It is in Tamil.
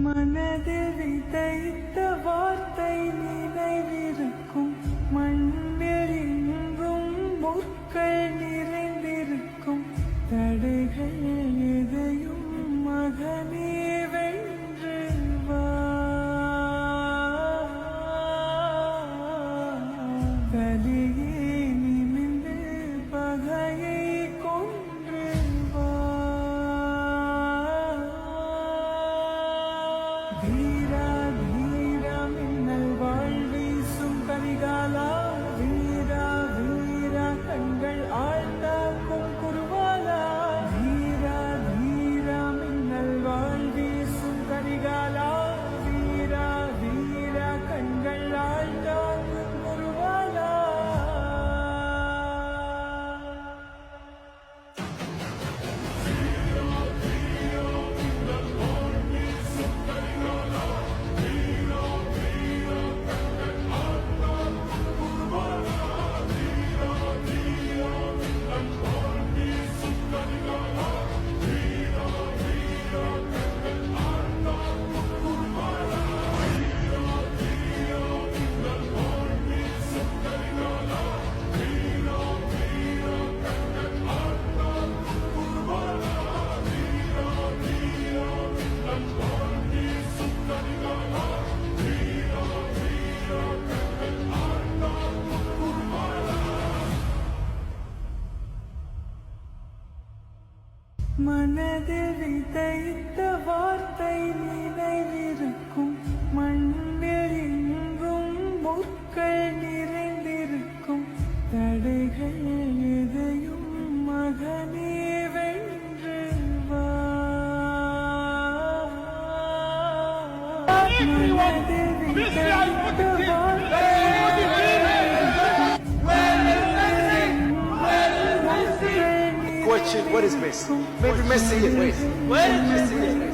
மனதில் விதைத்த வார்த்தை நினைவிருக்கும், மண்ணில் எங்கும் முற்கள் நிறைந்திருக்கும், தடைகள் எதையும் மகனே வென்று வா. கலியே நிமிந்து பகையை கொன்று வா. வீரா வீரா மின்னல் வாழ்வீசும் கரிகாலா, வீரா வீரா கண்கள் ஆழ்ந்தாக்கும் குருவாலா. வீரா வீரா மின்னல் வாழ்வீசும் கரிகாலா, வீரா வீரா கண்கள் ஆழ்ந்தாக்கும் குருவாலா. மனதில் விதைத்த வார்த்தை நினைவிருக்கும், மண்ணில் எங்கும் முற்கள் நிறைந்திருக்கும், தடைகள் எதையும் மகனே வென்று வா. மனதில் விதைத்த வார்த்தை What is missing? Maybe missing it. Wait. What is missing it?